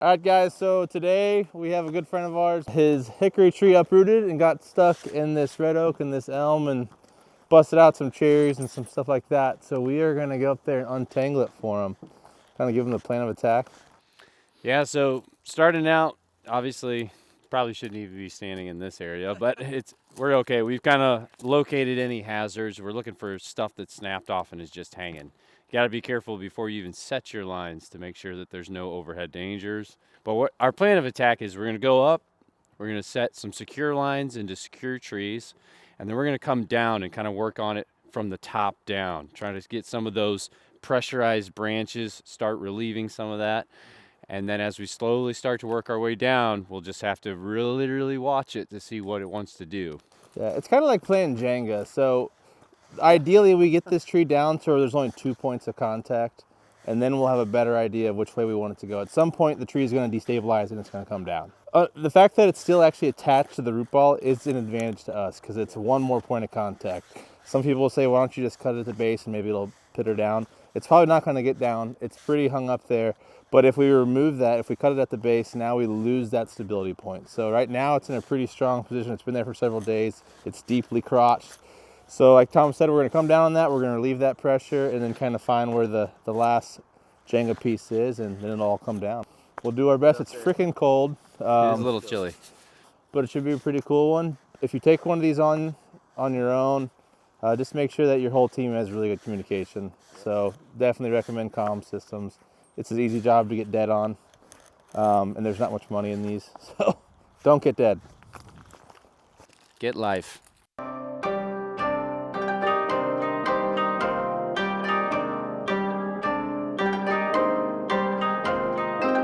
All right, guys, so today we have a good friend of ours. His hickory tree uprooted and got stuck in this red oak and this elm and busted out some cherries and some stuff like that. So we are gonna go up there and untangle it for him, kind of give him the plan of attack. Yeah, so starting out, obviously, probably shouldn't even be standing in this area, but we're okay. We've kind of located any hazards. We're looking for stuff that's snapped off and is just hanging. You got to be careful before you even set your lines to make sure that there's no overhead dangers. But what our plan of attack is, we're going to go up, we're going to set some secure lines into secure trees, and then we're going to come down and kind of work on it from the top down, trying to get some of those pressurized branches, start relieving some of that. And then as we slowly start to work our way down, we'll just have to really watch it to see what it wants to do. Yeah, it's kind of like playing Jenga. So ideally we get this tree down to where there's only 2 points of contact, and then we'll have a better idea of which way we want it to go. At some point the tree is going to destabilize and it's going to come down. The fact that it's still actually attached to the root ball is an advantage to us because it's one more point of contact. Some people will say, why don't you just cut it at the base and maybe it'll pit her down. It's probably not going to get down. It's pretty hung up there. But if we remove that, if we cut it at the base, now we lose that stability point. So right now it's in a pretty strong position. It's been there for several days. It's deeply crotched. So like Tom said, we're going to come down on that. We're going to relieve that pressure and then kind of find where the last Jenga piece is, and then it'll all come down. We'll do our best. It's freaking cold. It's a little chilly. But it should be a pretty cool one. If you take one of these on your own, just make sure that your whole team has really good communication. So definitely recommend comm systems. It's an easy job to get dead on, and there's not much money in these, so don't get dead. Get life.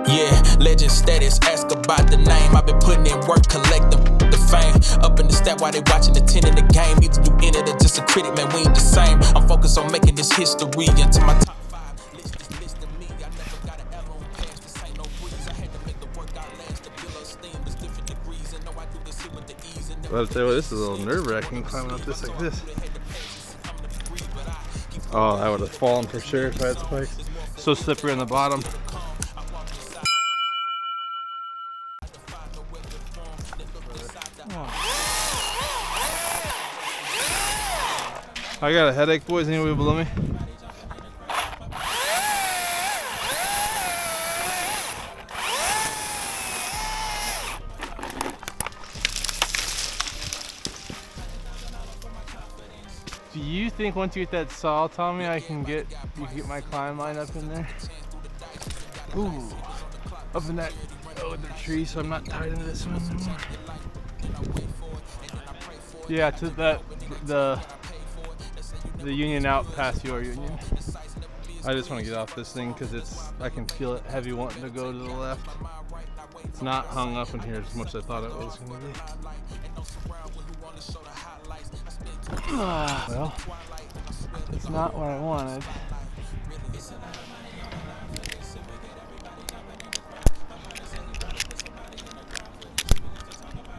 Yeah, legend status, ask about the name. I've been putting in work, collecting the fame. Up in the stat while they watching the 10 in the game. Either you in it or just a critic, man, we ain't the same. I'm focused on making this history into my top 5. List to me, I never got an L on cash. This ain't no breeze. I had to make the workout last. The bill of steam is different degrees. And know I do this here with the ease. Well, I'll tell you what, this is a little nerve-wracking climbing up this like this. Oh, I would have fallen for sure if I had spikes. So slippery on the bottom. I got a headache, boys. Anybody below me? Do you think once you get that saw, Tommy, you can get my climb line up in there? Ooh, up in that the tree, so I'm not tied into this one anymore. Yeah, to the union out past your union. I just want to get off this thing because I can feel it heavy wanting to go to the left. It's not hung up in here as much as I thought it was going to be. Well, it's not what I wanted.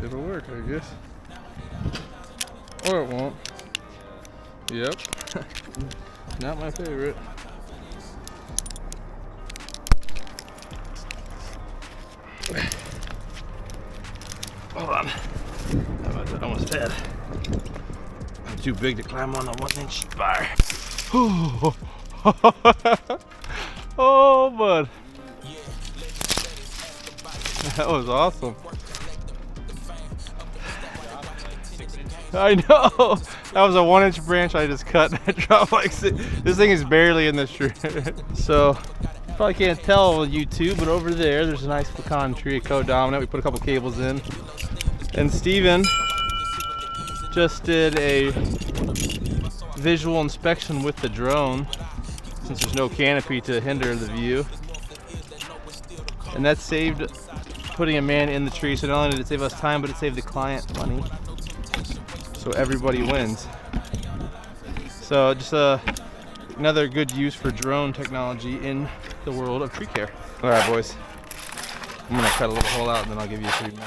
It'll work, I guess. Or it won't. Yep. Not my favorite. Hold on. I almost had. I'm too big to climb on the 1-inch bar. Oh, bud. That was awesome. I know. That was a 1-inch branch I just cut. I dropped like this thing is barely in this tree. So probably can't tell you two, but over there's a nice pecan tree, co-dominant. We put a couple cables in, and Steven just did a visual inspection with the drone since there's no canopy to hinder the view, and that saved putting a man in the tree. So not only did it save us time, but it saved the client money. So everybody wins. So just another good use for drone technology in the world of tree care. All right, boys. I'm gonna cut a little hole out and then I'll give you a 3 minutes.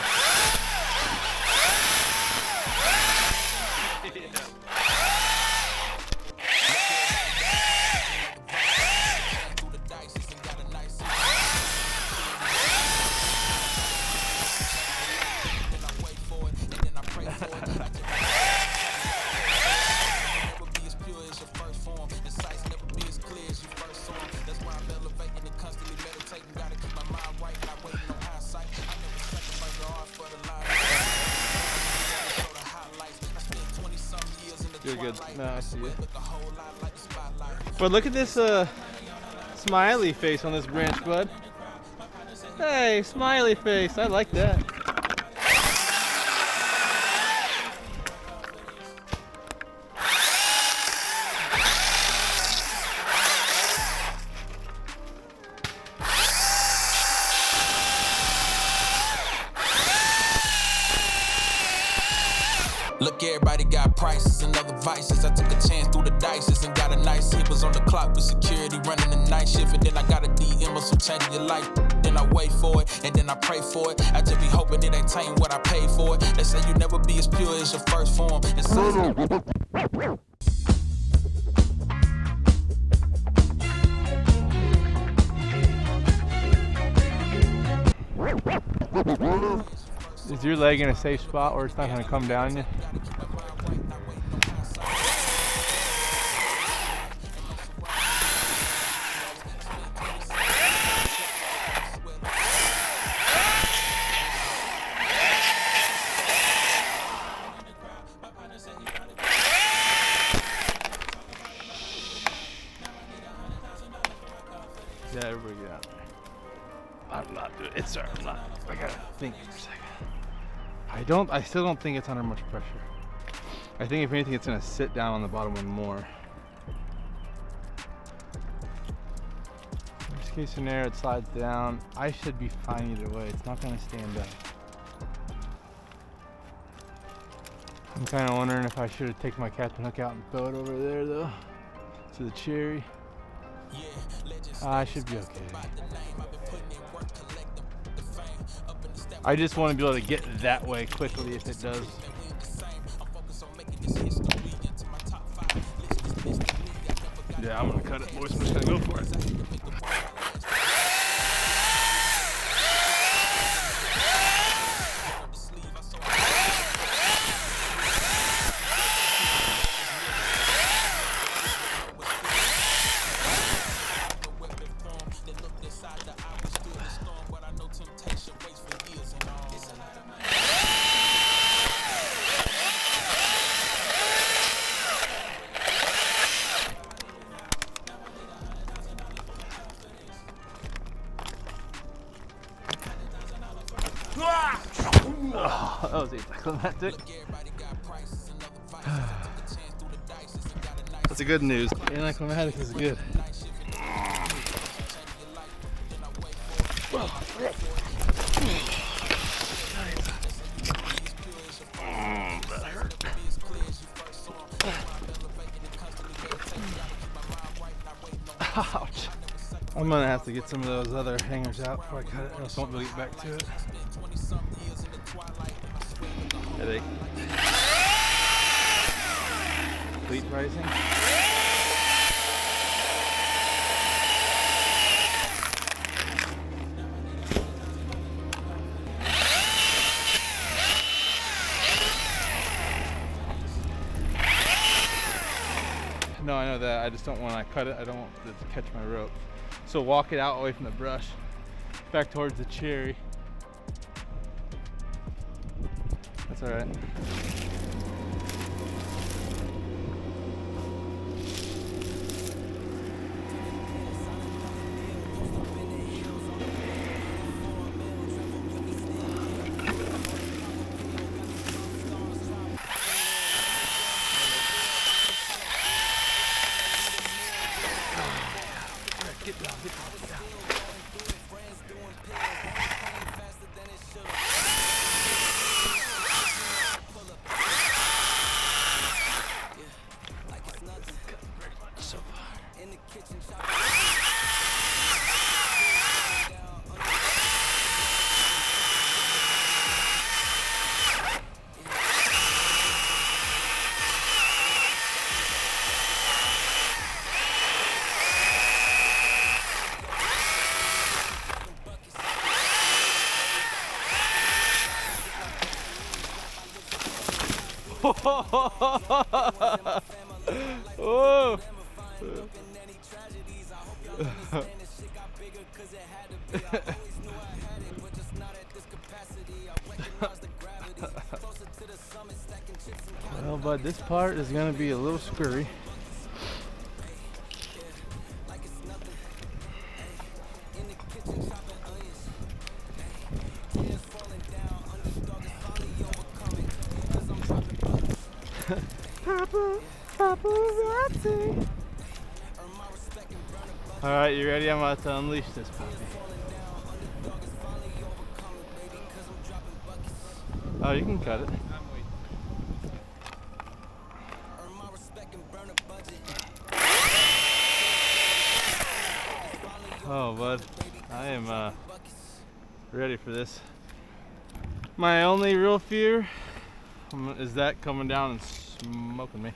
you're good. No, I see it. But look at this smiley face on this branch, bud. Hey, smiley face. I like that. Look, everybody got prices and other vices. I took a chance through the dices and got a nice hit. Was on the clock with security running the night shift. And then I got a DM of some changing your life. Then I wait for it and then I pray for it. I just be hoping it ain't tame what I paid for it. They say you never be as pure as your first form. And so Is your leg in a safe spot where it's not going to come down you? Yeah, everybody get out there. I'm not doing it. Sorry, I'm not. I gotta think for a second. I still don't think it's under much pressure. I think if anything, it's gonna sit down on the bottom one more. Worst case scenario, it slides down. I should be fine either way. It's not gonna stand up. I'm kind of wondering if I should have taken my captain hook out and throw it over there though, to the cherry. I should be okay. I just want to be able to get that way quickly if it does. Yeah, I'm gonna cut it, boys. I'm just gonna go for it. Oh, that was anticlimactic. That's the good news. Anticlimactic is good. That hurt. Ouch. I'm gonna have to get some of those other hangers out before I cut it, or else I won't be able to get back to it. Headache. Fleet rising. No, I know that. I just don't want to cut it. I don't want it to catch my rope. So walk it out away from the brush, back towards the cherry. That's all right. Get down, get down, get down. So far. In the kitchen, oh. Well, but this part is gonna be a little scurry. All right, you ready? I'm about to unleash this puppy. Oh, you can cut it. Oh, bud, I am ready for this. My only real fear is that coming down and smoking me.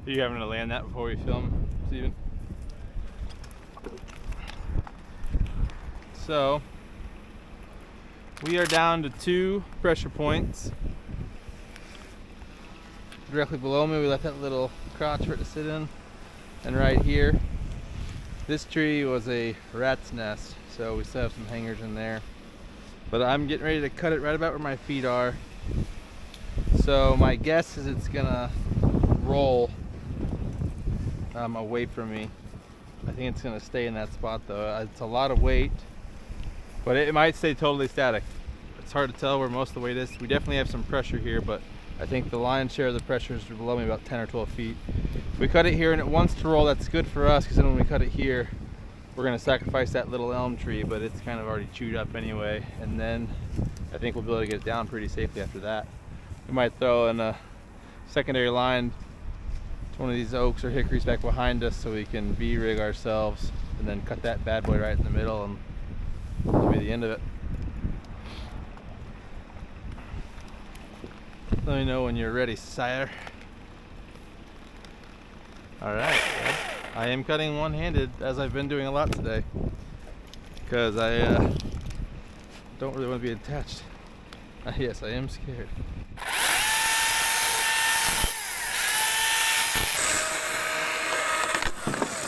Are you having to land that before we film, Steven? So, we are down to 2 pressure points. Directly below me, we left that little crotch for it to sit in. And right here, this tree was a rat's nest, so we still have some hangers in there. But I'm getting ready to cut it right about where my feet are. So my guess is it's gonna roll away from me. I think it's gonna stay in that spot though. It's a lot of weight, but it might stay totally static. It's hard to tell where most of the weight is. We definitely have some pressure here, but I think the lion's share of the pressure is below me, about 10 or 12 feet. If we cut it here and it wants to roll, that's good for us, because then when we cut it here, we're gonna sacrifice that little elm tree, but it's kind of already chewed up anyway. And then I think we'll be able to get it down pretty safely after that. We might throw in a secondary line to one of these oaks or hickories back behind us so we can V-rig ourselves, and then cut that bad boy right in the middle, and that'll be the end of it. Let me know when you're ready, sire. All right, I am cutting one-handed, as I've been doing a lot today, because I don't really want to be attached. Yes, I am scared.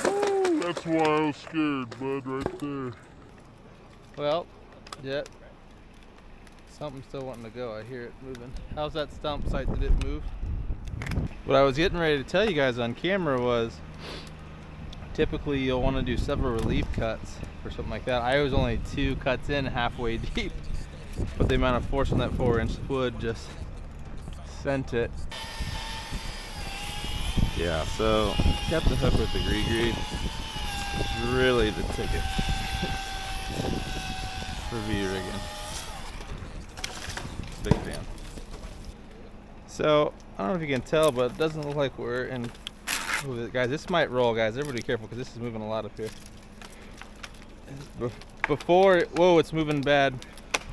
Ooh, that's why I was scared, bud, right there. Well, yeah. Something's still wanting to go. I hear it moving. How's that stump site? Did it move? What I was getting ready to tell you guys on camera was typically you'll want to do several relief cuts or something like that. I was only 2 cuts in halfway deep, but the amount of force on that 4-inch wood just sent it. Yeah, so got the hook with the gree-gree. It's really the ticket for V-rigging. Big fan. So I don't know if you can tell, but it doesn't look like we're in. Ooh, guys, this might roll, guys. Everybody be careful, because this is moving a lot up here. Before, whoa, it's moving bad.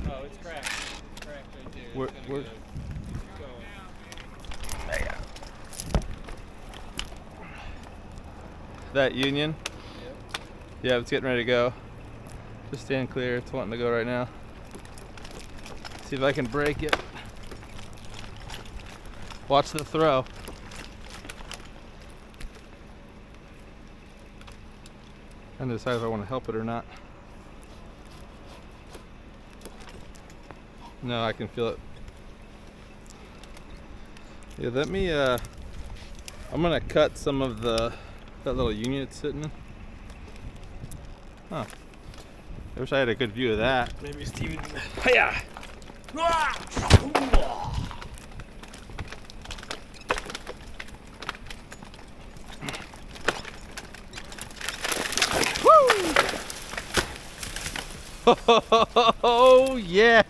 Oh, it's cracked. It's cracked right there. We're that union? Yep. Yeah, it's getting ready to go. Just stand clear. It's wanting to go right now. See if I can break it. Watch the throw. And decide if I want to help it or not. No, I can feel it. Yeah, let me I'm gonna cut some of that little union it's sitting in. Huh. I wish I had a good view of that. Maybe Steven. Hiya! Oh yeah!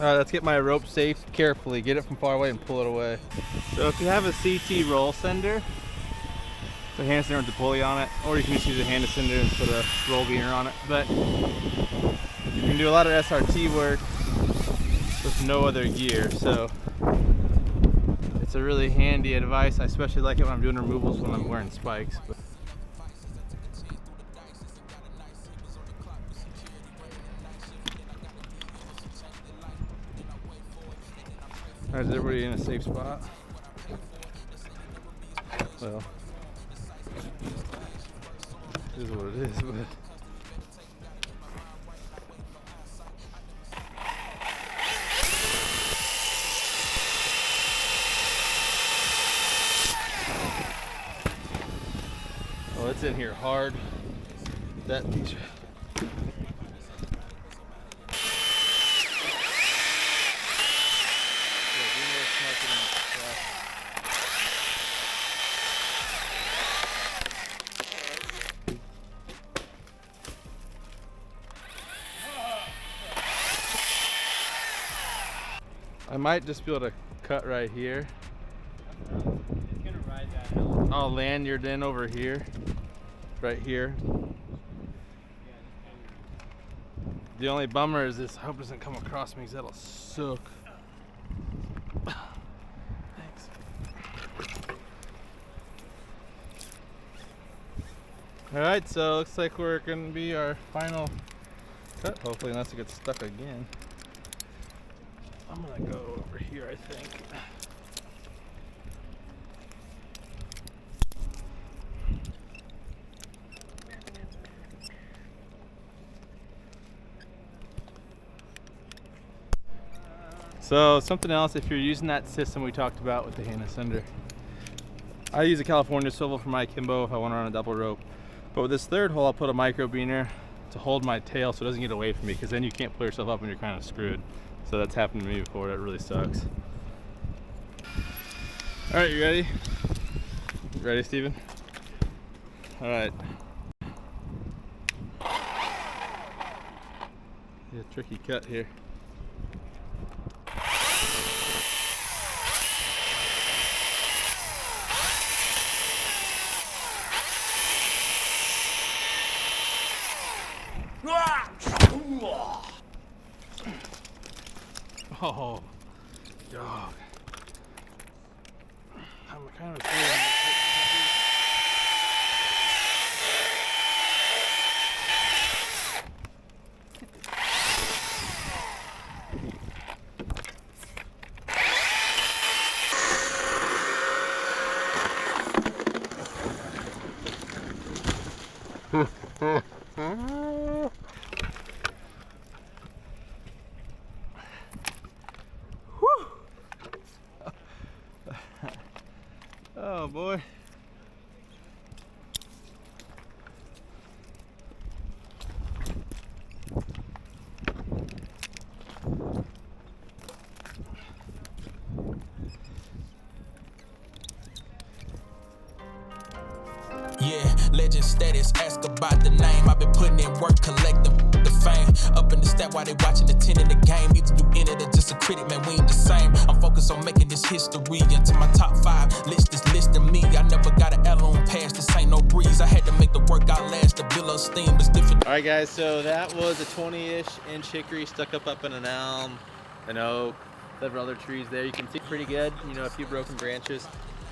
Alright, let's get my rope safe carefully. Get it from far away and pull it away. So if you have a CT roll sender, the hand sender with the pulley on it, or you can just use a hand sender and put a roll beaner on it. But you can do a lot of SRT work with no other gear, so it's a really handy advice. I especially like it when I'm doing removals when I'm wearing spikes. But alright, is everybody in a safe spot? Well, It is what it is, but. Oh, it's in here hard. That piece. I might just be able to cut right here. I'll lanyard in over here, right here. The only bummer is this, I hope it doesn't come across me because that'll suck. Thanks. Alright, so looks like we're gonna be our final cut, hopefully, unless it gets stuck again. I'm gonna go over here, I think. So something else, if you're using that system we talked about with the hand ascender, I use a California swivel for my akimbo if I want to run a double rope. But with this third hole, I'll put a micro beaner to hold my tail so it doesn't get away from me, because then you can't pull yourself up and you're kind of screwed. So that's happened to me before. That really sucks. All right, you ready? Ready, Steven? All right. Yeah, tricky cut here. Oh, dog. I'm kind of afraid. Oh boy. Yeah, legend status, ask about the name. I've been putting in work, collecting the fame. Up in the stat while they watching the 10 in the game. Either you in it or just a critic, man, we ain't the same. I'm focused on making this history. Into my top 5 list is listing me. I never got an L on pass, this ain't no breeze. I had to make the workout last, the bill of steam is different. All right, guys, so that was a 20-ish inch hickory stuck up in an elm, an oak, several other trees there. You can see pretty good, you know, a few broken branches.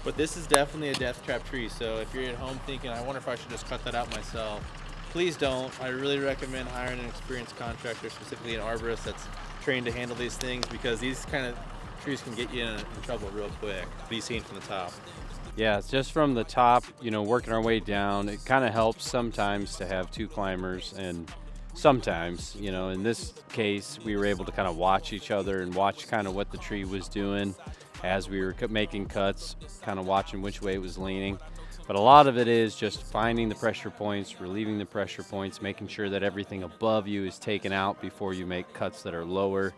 But this is definitely a death trap tree, so if you're at home thinking, I wonder if I should just cut that out myself, please don't. I really recommend hiring an experienced contractor, specifically an arborist that's trained to handle these things, because these kind of trees can get you in trouble real quick. Be seen from the top. Yeah, it's just from the top, you know, working our way down. It kind of helps sometimes to have 2 climbers, and sometimes, you know, in this case, we were able to kind of watch each other and watch kind of what the tree was doing as we were making cuts, kind of watching which way it was leaning. But a lot of it is just finding the pressure points, relieving the pressure points, making sure that everything above you is taken out before you make cuts that are lower,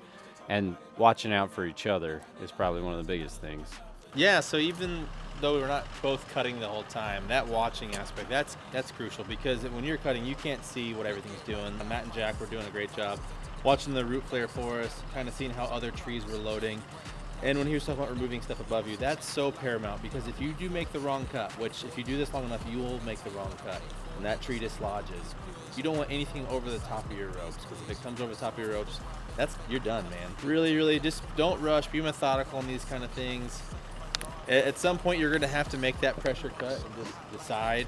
and watching out for each other is probably one of the biggest things. Yeah, so even though we're not both cutting the whole time, that watching aspect, that's crucial, because when you're cutting, you can't see what everything's doing. Matt and Jack were doing a great job watching the root flare for us, kind of seeing how other trees were loading. And when he was talking about removing stuff above you, that's so paramount, because if you do make the wrong cut, which if you do this long enough, you will make the wrong cut, and that tree dislodges. You don't want anything over the top of your ropes, because if it comes over the top of your ropes, you're done, man. Really, really, just don't rush. Be methodical on these kind of things. At some point, you're going to have to make that pressure cut and just decide,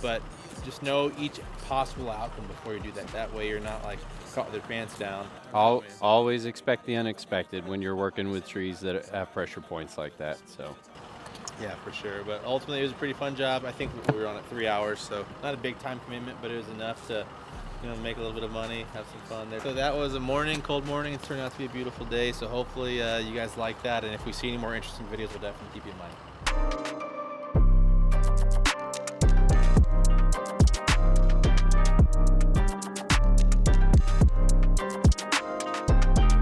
but just know each possible outcome before you do that. That way, you're not like caught with their pants down. Always expect the unexpected when you're working with trees that have pressure points like that. So, Yeah, for sure. But ultimately, it was a pretty fun job. I think we were on it 3 hours, so not a big time commitment, but it was enough to, make a little bit of money, have some fun there. So that was a morning, cold morning. It turned out to be a beautiful day. So hopefully you guys like that. And if we see any more interesting videos, we'll definitely keep you in mind.